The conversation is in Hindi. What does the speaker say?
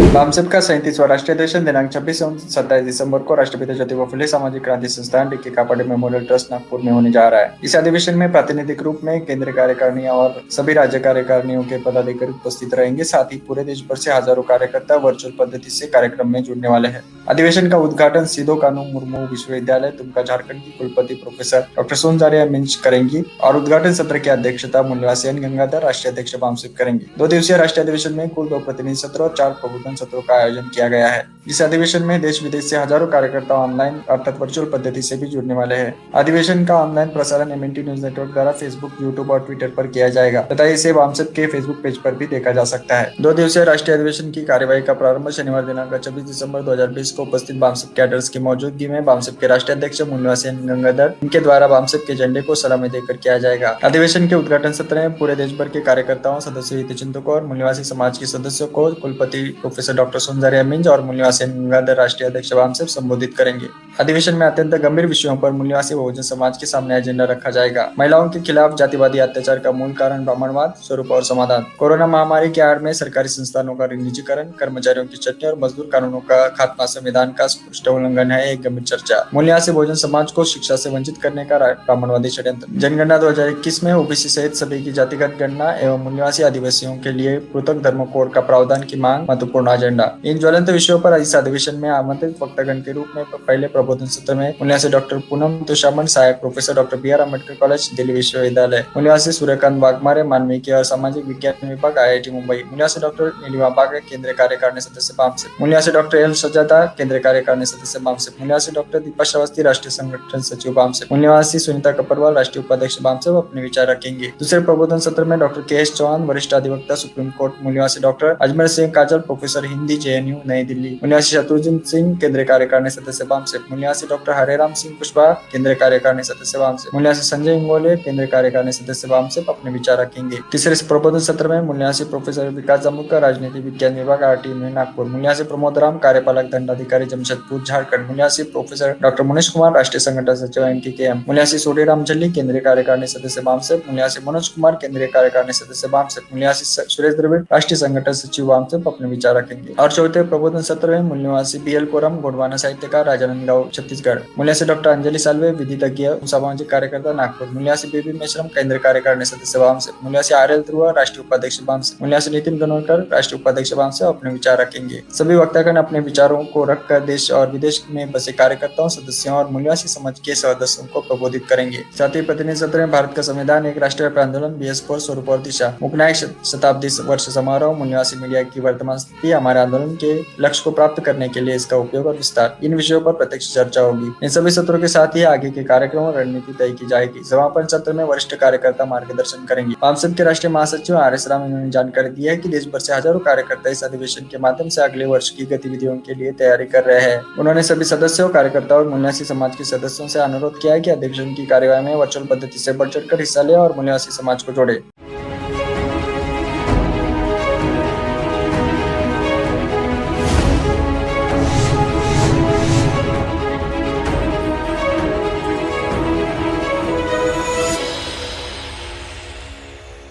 भामसेप का 37वां राष्ट्रीय अधिवेशन दिनांक 26 एवं 27 दिसंबर को राष्ट्रपिता ज्योतिबा फुले सामाजिक क्रांति संस्थान डीके कापाडी मेमोरियल ट्रस्ट नागपुर में होने जा रहा है। इस अधिवेशन में प्रातिनिधिक रूप में केंद्रीय कार्यकारिणी और सभी राज्य कार्यकारिणियों के पदाधिकारी उपस्थित रहेंगे। साथ ही पूरे देश भर से हजारों कार्यकर्ता वर्चुअल पद्धति से कार्यक्रम में जुड़ने वाले हैं। अधिवेशन का उद्घाटन सिधो कानू मुर्मू विश्वविद्यालय दुमका झारखंड की कुलपति प्रोफेसर डॉक्टर सोनजारिया मिंज करेंगी और उद्घाटन सत्र की अध्यक्षता मूल्यवासी एन गंगाधर राष्ट्रीय अध्यक्ष भामसेप करेंगे। 2 दिवसीय राष्ट्रीय अधिवेशन में कुल 2 प्रतिनिधि सत्र और 4 प्रबोधन सत्रों का आयोजन किया गया है। इस अधिवेशन में देश विदेश से हजारों कार्यकर्ता ऑनलाइन अर्थात वर्चुअल पद्धति से भी जुड़ने वाले हैं। अधिवेशन का ऑनलाइन प्रसारण एमएनटी न्यूज नेटवर्क द्वारा फेसबुक, यूट्यूब और ट्विटर पर किया जाएगा तथा इसे भामसेप के फेसबुक पेज पर भी देखा जा सकता है। 2 दिवसीय राष्ट्रीय अधिवेशन की कार्यवाही का प्रारंभ शनिवार दिनांक 26 दिसंबर 2020 को उपस्थित भामसेप कैडर्स की मौजूदगी में भामसेप के राष्ट्रीय अध्यक्ष मूल्यवासी एन गंगाधर इनके द्वारा भामसेप के झंडे को सलामी देकर किया जाएगा। अधिवेशन के उद्घाटन सत्र में पूरे देश भर के कार्यकर्ताओं, सदस्यों, हितचिंतकों और मूल्यवासी समाज के सदस्यों को कुलपति प्रोफेसर डॉक्टर सोनजारिया मिंज और मूल्यवासी गंगाधर राष्ट्रीय अध्यक्ष भामसेप संबोधित करेंगे। अधिवेशन में अत्यंत गंभीर विषयों पर मूल्यवासी बहुजन समाज के सामने एजेंडा रखा जाएगा। महिलाओं के खिलाफ जातिवादी अत्याचार का मूल कारण ब्राह्मणवाद, स्वरूप और समाधान, कोरोना महामारी की आड़ में सरकारी संस्थानों का निजीकरण, कर्मचारियों की चटनी और मजदूर कानूनों का खात्मा, संविधान का स्पष्ट उल्लंघन है एक गंभीर चर्चा। मूल्यवासी बहुजन समाज को शिक्षा से वंचित करने का ब्राह्मणवादी षड्यंत्र। जनगणना 2021 में ओबीसी सहित सभी की जातिगत गणना एवं मूल्यवासी आदिवासियों के लिए पृथक धर्म कोड का प्रावधान की मांग महत्वपूर्ण एजेंडा। इन ज्वलंत विषयों पर इस अधिवेशन में आमंत्रित वक्तागण के रूप में पहले प्रबोधन सत्र में मूल्यवासी डॉक्टर पूनम तुषामन, सहायक professor doctor BR Ambedkar college, Delhi विश्वविद्यालय, मूल्यवासी सूर्यकांत वाघमारे, मानविकी और सामाजिक विज्ञान विभाग, IIT मुंबई, मूल्यवासी डॉक्टर नीलिमा बागे, केंद्रीय कार्यकारिणी सदस्य भामसेप, मूल्यवासी डॉक्टर एल सजादा, केंद्रीय कार्यकारिणी सदस्य भामसेप, मूल्यवासी डॉक्टर दीपा श्रावस्ती, राष्ट्रीय संगठन सचिव भामसेप, मूल्यवासी सुनीता कपरवाल, राष्ट्रीय उपाध्यक्ष भामसेप अपने विचार रखेंगे। दूसरे प्रबोधन सत्र में डॉक्टर KS चौहान, वरिष्ठ अधिवक्ता सुप्रीम कोर्ट, मूल्यवासी doctor Ajmer Singh Kajal, professor Hindi, JNU New Delhi, मूल्यवासी शत्रुघ्न सिंह, केंद्रीय कार्यकारिणी सदस्य भामसेप, मूल्यवासी डॉक्टर हरेराम सिंह कुशवाहा, केंद्रीय कार्यकारिणी सदस्य भामसेप, मूल्यवासी संजय इंगोले, केंद्रीय कार्यकारिणी सदस्य भामसेप अपने विचार रखेंगे। तीसरे प्रबोधन सत्र में मूल्यवासी प्रोफेसर विकास जामुनकर, राजनीति विज्ञान विभाग, RT नागपुर, मूल्यवासी प्रमोद राम, कार्यपालक दंडाधिकारी जमशेदपुर झारखंड, मूल्यवासी प्रोफेसर डॉक्टर मनीष कुमार, राष्ट्रीय संगठन सचिव MKKM, मूल्यवासी सोडीराम झल्ली, केंद्रीय कार्यकारिणी सदस्य भामसेप, मूल्यवासी मनोज कुमार, केंद्रीय कार्यकारिणी सदस्य भामसेप, मूल्यवासी सुरेश द्रविड़, राष्ट्रीय संगठन सचिव भामसेप अपने विचार रखेंगे। और चौथे प्रबोधन सत्र में मूल्यवासी BL कोरम, गोंडवाना साहित्यकार, राजनांदगांव छत्तीसगढ़, मूल्यवासी डॉक्टर अंजलि साल्वे, विधिज्ञ, सामाजिक कार्यकर्ता नागपुर, मूल्यवासी बेबी मेश्रम, केंद्रीय कार्यकारिणी सदस्य भामसेप, मूल्यवासी RL ध्रुव, राष्ट्रीय उपाध्यक्ष भामसेप, मूल्यवासी नितिन गनोरकर, राष्ट्रीय उपाध्यक्ष भामसेप अपने विचार रखेंगे। सभी वक्तागण अपने विचारों को रखकर देश और विदेश में बसे कार्यकर्ताओं, सदस्यों और मूल्यवासी समाज के सदस्यों को प्रबोधित करेंगे। साथ ही प्रतिनिधि सत्र में भारत का संविधान, एक राष्ट्रव्यापी आंदोलन, BS4 स्वरूप और दिशा, मुकनायक शताब्दी वर्ष समारोह, मूल्यवासी मीडिया की वर्तमान स्थिति, हमारे आंदोलन के लक्ष्य को प्राप्त करने के लिए इसका उपयोग और विस्तार, इन विषयों पर प्रत्यक्ष चर्चा होगी। इन सभी सत्रों के साथ ही आगे के कार्यक्रम और रणनीति तय की जाएगी। समापन सत्र में वरिष्ठ कार्यकर्ता मार्गदर्शन करेंगे। भामसेप के राष्ट्रीय महासचिव RS राम ने जानकारी दी है कि देश भर से हजारों कार्यकर्ता इस अधिवेशन के माध्यम से अगले वर्ष की गतिविधियों के लिए तैयारी कर रहे हैं। उन्होंने सभी सदस्यों, कार्यकर्ताओं और मूल्यवासी समाज के सदस्यों से अनुरोध किया है कि अधिवेशन की कार्यवाही में वर्चुअल पद्धति से बढ़ चढ़कर हिस्सा ले और मूल्यवासी समाज को जोड़े।